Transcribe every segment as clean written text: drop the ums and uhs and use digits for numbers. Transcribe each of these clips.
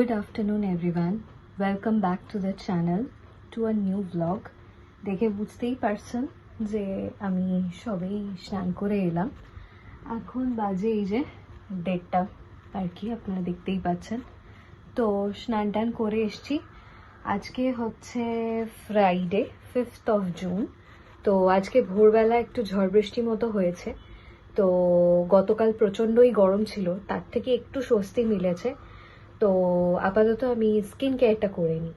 Good afternoon everyone. Welcome back to the channel to a new vlog. দেখে বুঝতেই পারছেন যে আমি সবেই স্নান করে এলাম। এখন বাজে এই যে 1:30 আর কি, আপনারা দেখতেই পাচ্ছেন। তো স্নান টান করে এসছি। আজকে হচ্ছে ফ্রাইডে 5th of June। তো আজকে ভোরবেলা একটু ঝড় বৃষ্টি মতো হয়েছে। তো গতকাল প্রচণ্ডই গরম ছিল, তার থেকে একটু স্বস্তি মিলেছে। তো আপাতত আমি স্কিন কেয়ারটা করে নিই।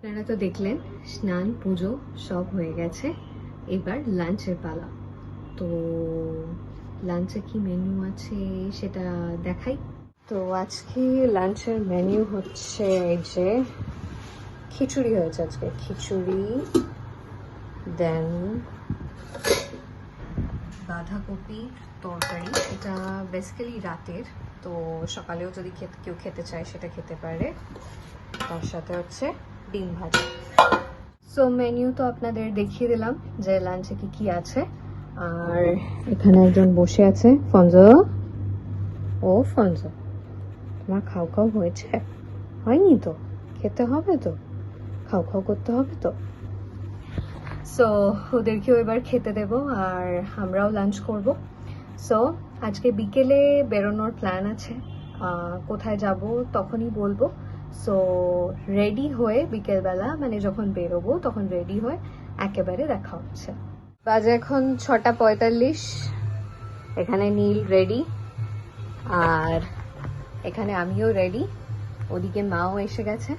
আপনারা তো দেখলেন স্নান পুজো সব হয়ে গেছে, এবার লাঞ্চের পালা। তো লাঞ্চে কি মেনু আছে সেটা দেখাই। তো আজকে লাঞ্চের মেনু হচ্ছে এই যে খিচুড়ি হয়েছে, আজকে খিচুড়ি, দেন বাঁধাকপির তরকারি। এটা বেসিক্যালি রাতের, তো সকালেও যদি কেউ খেতে চায় সেটা খেতে পারে। তার সাথে হচ্ছে ডিম ভাজা। সো মেনু তো আপনাদের দেখিয়ে দিলাম যে লাঞ্চে কি কি আছে। আর এখানে একজন বসে আছে, ফঞ্জো। ও ফঞ্জো, তোমার খাও খাও হয়েছে? হয়নি তো, খেতে হবে তো, খাও খাও করতে হবে তো। সো ওদেরকেও এবার খেতে দেব আর আমরাও লাঞ্চ করব। সো আজকে বিকেলে বেরোনোর প্ল্যান আছে, কোথায় যাব তখনই বলবো। সো রেডি হয়ে বিকেলবেলা মানে যখন বেরোবো তখন রেডি হয়ে একেবারে দেখা হচ্ছে। বাজে এখন 6:45। এখানে নীল রেডি আর এখানে আমিও রেডি, ওদিকে মাও এসে গেছে।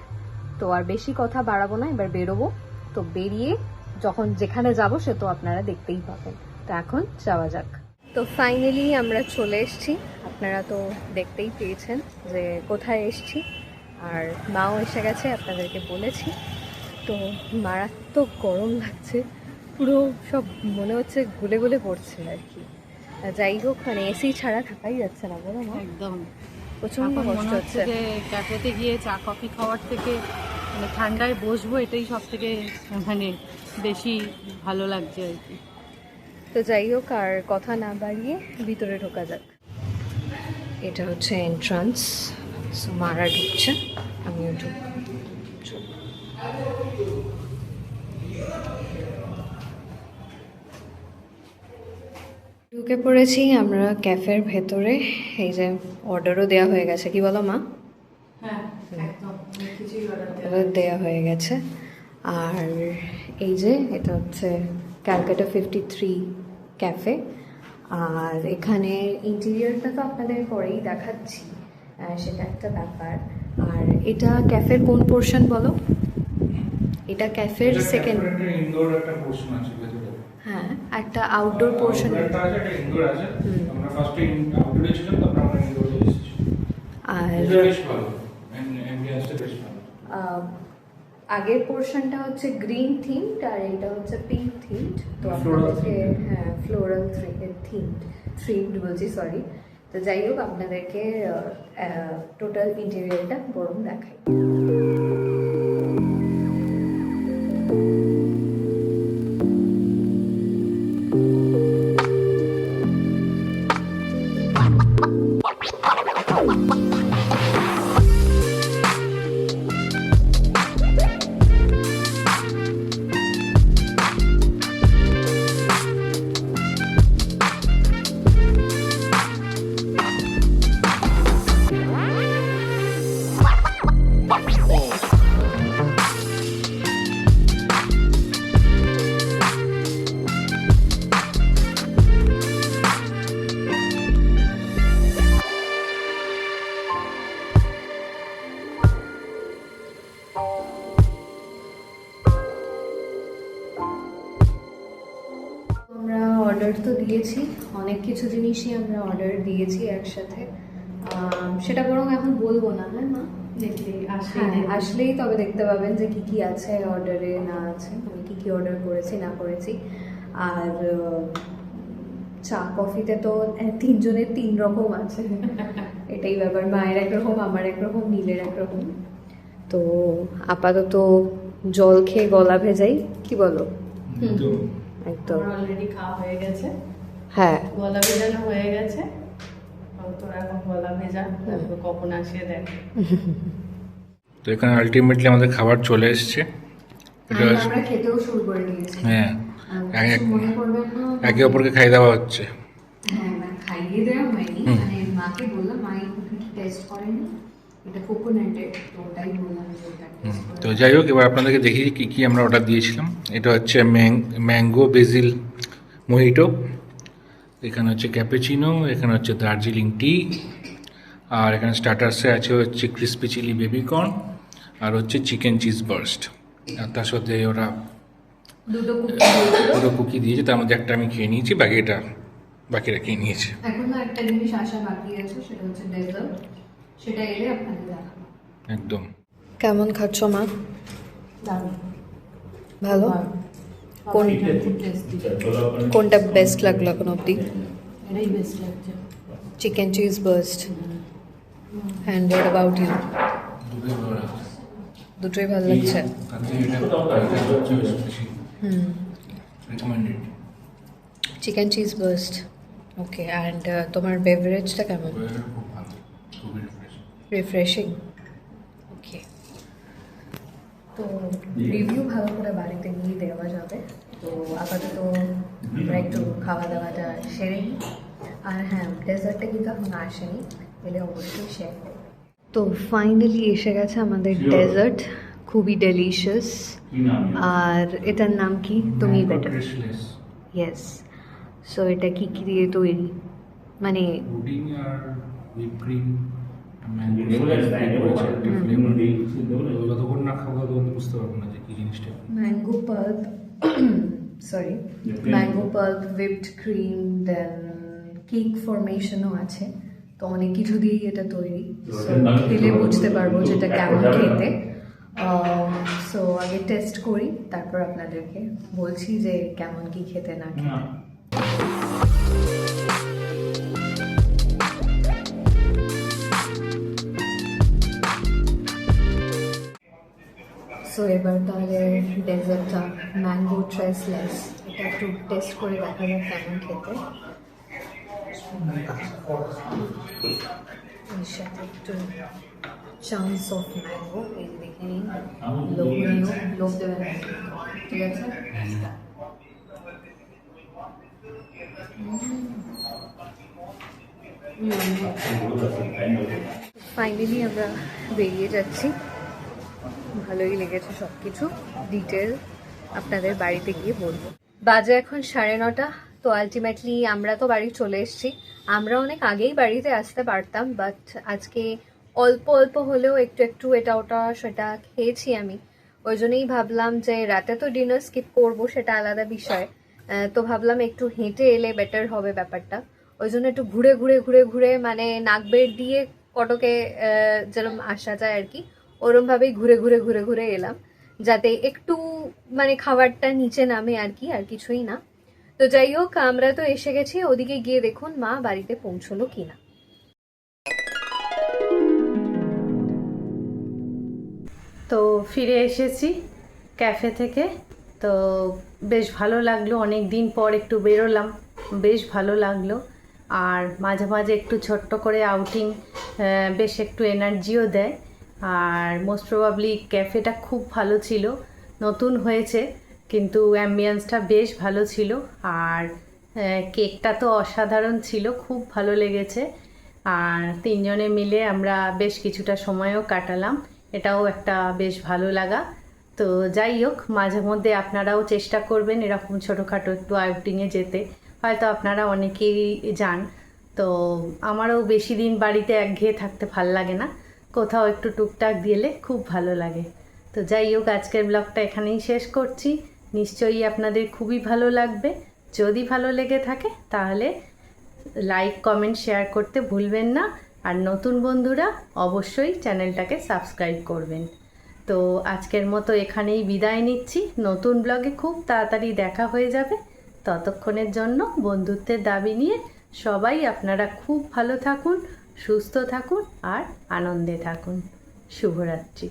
তো আর বেশি কথা বাড়াবো না, এবার বেরোবো। তো বেরিয়ে যখন যেখানে যাব সে তো আপনারা দেখতেই পাবেন। তো এখন যাওয়া যাক। তো ফাইনালি আমরা চলে এসেছি, আপনারা তো দেখতেই পেয়েছেন যে কোথায় এসেছি। আর মাও এসে গেছে, আপনাদেরকে বলেছি। তো মারাত্মক গরম লাগছে, পুরো সব মনে হচ্ছে গলে গলে পড়ছে আর কি। যাই হোক, মানে এসি ছাড়া থাকাই যাচ্ছে না, বলো না? একদম প্রচন্ড কষ্ট হচ্ছে। যে ক্যাফেতে গিয়ে চা কফি খাওয়ার থেকে মানে ঠান্ডায় বসবো, এটাই সব থেকে মানে বেশি ভালো লাগছে আর কি। তো যাই হোক, আর কথা না বাড়িয়ে ভিতরে ঢোকা যাক। এটা হচ্ছে এন্ট্রান্স। সো মারা ঢুকছে, আমিও ঢুকবো। ঢুকে পড়েছি আমরা ক্যাফের ভেতরে। এই যে অর্ডারও দেওয়া হয়ে গেছে, কি বলো মা? হ্যাঁ, একদম অর্ডার দেওয়া হয়ে গেছে। আর এই যে এটা হচ্ছে ক্যালকাটা 53 ক্যাফে। আর এখানে ইন্টেরিয়রটা তো আপনাদের পরেই দেখাচ্ছি, সেটা একটা ব্যাপার। আর এটা ক্যাফের কোন পোর্শন বলো? এটা ক্যাফের সেকেন্ড। ইনডোর একটা পোর্শন আছে ভেতরে। হ্যাঁ, একটা আউটডোর পোর্শন আছে, একটা ইনডোর আছে। আমরা ফার্স্টে আউটডোরে ছিলাম, তারপর আমরা ইনডোরে এসেছি। আর বেশ ভালো, অ্যাম্বিয়েন্সটা বেশ ভালো। আগের পোর্শনটা হচ্ছে গ্রিন থিমড আর এটা হচ্ছে পিঙ্ক থিমড। তো আপনাদেরকে হ্যাঁ ফ্লোরাল থিমড বলছি, সরি। তো যাই হোক, আপনাদেরকে টোটাল ইন্টেরিয়রটা বরং দেখাই। অর্ডার তো দিয়েছি, অনেক কিছু জিনিসই আমরা অর্ডার দিয়েছি একসাথে। সেটা বরং এখন বলবো না, হ্যাঁ মা? দেখলে হ্যাঁ, আসলেই তবে দেখতে পাবেন যে কি কি আছে অর্ডারে না আছে, আমি কি কি অর্ডার করেছি না করেছি। আর চা কফিতে তো তিনজনের 3 রকম আছে, এটাই ব্যাপার। মায়ের একরকম, আমার একরকম, নীলের একরকম। তো আপাতত জল খেয়ে গলা ভেজাই, কি বলো? তো একদম। অলরেডি খাওয়া হয়ে গেছে, হ্যাঁ, গলা ভেজানো হয়ে গেছে। তোর এখন গলা ভেজা, তারপর কখন আসে দেখ। তো এখানে আলটিমেটলি আমাদের খাবার চলে এসেছে। এটা আর আমরা খেতেও শুরু করে দিয়েছি। হ্যাঁ, কিছু মনে করবেন না। একে অপরকে খাই দেওয়া হচ্ছে। হ্যাঁ, মানে খাইয়ে দেওয়া হয়নি, মানে মাকে বললাম, মা এই কুকিংটা টেস্ট করেনি, এটা কোকোনাটের, তো ওটাই বললাম যে ওটা টেস্ট করে। তো যাই হোক, এবার আপনাদেরকে দেখিয়ে কি কি আমরা অর্ডার দিয়েছিলাম। এটা হচ্ছে ম্যাঙ্গো বেজিল মোহিটো, এখানে হচ্ছে ক্যাপুচিনো, এখানে হচ্ছে দার্জিলিং টি, আর এখানে স্টার্টার্সে আছে হচ্ছে ক্রিসপি চিলি বেবিকর্ন, আর হচ্ছে চিকেন চিজ বার্স্ট। আর তার সাথে ওরা দুটো কুকি দিয়েছে, তার মধ্যে একটা আমি খেয়ে নিয়েছি, বাকিরা খেয়ে নিয়েছে। এখনো একটা জিনিস আসা বাকি আছে, সেটা হচ্ছে ডেজার্ট, সেটা এলে আপনাদের দেখাবো। একদম। কেমন খাচ্ছ মা? দারুণ ভালো? কোনটা বেস্ট লাগলো এখন অব্দি? এটাই বেস্ট লাগছে। Chicken cheese burst. And what about you? দুটোই ভালো লাগছে। Recommended. Chicken cheese burst, okay. And তোমার বেভারেজটা কেমন? খুব ভালো, খুবই রিফ্রেশিং, ওকে। তো রিভিউ ভালো করে বাড়িতে নিয়ে দেওয়া যাবে। তো আপাতত আমরা একটু খাওয়া দাওয়াটা সেরে নিই। আর হ্যাঁ, ডেজার্টটা কিন্তু এখন আসেনি, এলে অবশ্যই শেয়ার করবো। তো ফাইনালি এসে গেছে আমাদের ডেজার্ট, খুবই ডেলিশিয়াস। আর এটার নাম কি? তুমি বেটার। ইয়েস। সো এটা কি কি দিয়ে তৈরি, মানে পুডিং আর হুইপ ক্রিম, যতক্ষণ না খাবো ততক্ষণ বুঝতে পারবো না যে কি জিনিসটা। Mango pulp, sorry, mango pulp, whipped cream, then cake ফরমেশনও আছে। তো অনেক কিছু দিয়েই এটা তৈরি। সো খেলে বুঝতে পারবো যেটা কেমন খেতে। সো আগে টেস্ট করি, তারপর আপনাদেরকে বলছি যে কেমন কি খেতে না খেতে। সো এবার তাহলে ডেজার্টটা ম্যাঙ্গো ট্রেসলেস, এটা একটু টেস্ট করে দেখা যাক কেমন খেতে। এর সাথে একটু চান্স অফ ম্যাঙ্গো, এই যে দেখে নিন, লোভনীয়, লোভ দেবেন না, ঠিক আছে? ফাইনালি আমরা বেরিয়ে যাচ্ছি, ভালোই লেগেছে সব কিছু। ডিটেল আপনাদের বাড়িতে গিয়ে বলবো। বাজে এখন 9:30, তো আলটিমেটলি আমরা তো বাড়ি চলে এসেছি। আমরা অনেক আগেই বাড়িতে আসতে পারতাম, বাট আজকে অল্প অল্প হলেও একটু একটু এটা ওটা সেটা খেয়েছি আমি। ওই জন্যই ভাবলাম যে রাতে তো ডিনার স্কিপ করবো, সেটা আলাদা বিষয়। তো ভাবলাম একটু হেঁটে এলে বেটার হবে ব্যাপারটা। ওই জন্য একটু ঘুরে ঘুরে ঘুরে ঘুরে, মানে নাক বের দিয়ে কটকে যেরকম আসা যায় আর কি, ওরমভাবেই ঘুরে ঘুরে ঘুরে ঘুরে এলাম, যাতে একটু মানে খাবারটা নিচে নামে আর কি, আর কিছুই না। তো যাই হোক, আমরা তো এসে গেছি। ওদিকে গিয়ে দেখুন মা বাড়িতে পৌঁছলো কিনা। তো ফিরে এসেছি ক্যাফে থেকে। তো বেশ ভালো লাগলো, অনেক দিন পর একটু বেরোলাম, বেশ ভালো লাগলো। আর মাঝে মাঝে একটু ছোট্ট করে আউটিং বেশ একটু এনার্জিও দেয়। আর মোস্ট প্রবাবলি ক্যাফেটা খুব ভালো ছিল, নতুন হয়েছে, কিন্তু অ্যাম্বিয়েন্সটা বেশ ভালো ছিল। আর কেকটা তো অসাধারণ ছিল, খুব ভালো লেগেছে। আর তিনজনে মিলে আমরা বেশ কিছুটা সময়ও কাটালাম, এটাও একটা বেশ ভালো লাগা। তো যাই হোক, মাঝে মধ্যে আপনারাও চেষ্টা করবেন এরকম ছোটোখাটো একটু আউটিংয়ে যেতে। হয়তো আপনারা অনেকেই যান, তো আমারও বেশি দিন বাড়িতে একঘেয়ে থাকতে ভাল লাগে না, কোথাও একটু টুকটাক দিলে খুব ভালো লাগে। তো যাই হোক, আজকের ব্লগটা এখানেই শেষ করছি। নিশ্চয়ই আপনাদের খুবই ভালো লাগবে। যদি ভালো লেগে থাকে তাহলে লাইক, কমেন্ট, শেয়ার করতে ভুলবেন না। আর নতুন বন্ধুরা অবশ্যই চ্যানেলটাকে সাবস্ক্রাইব করবেন। তো আজকের মতো এখানেই বিদায় নিচ্ছি। নতুন ব্লগে খুব তাড়াতাড়ি দেখা হয়ে যাবে। ততক্ষণের জন্য বন্ধুত্বের দাবি নিয়ে সবাই আপনারা খুব ভালো থাকুন, সুস্থ থাকুন আর আনন্দে থাকুন। শুভরাত্রি।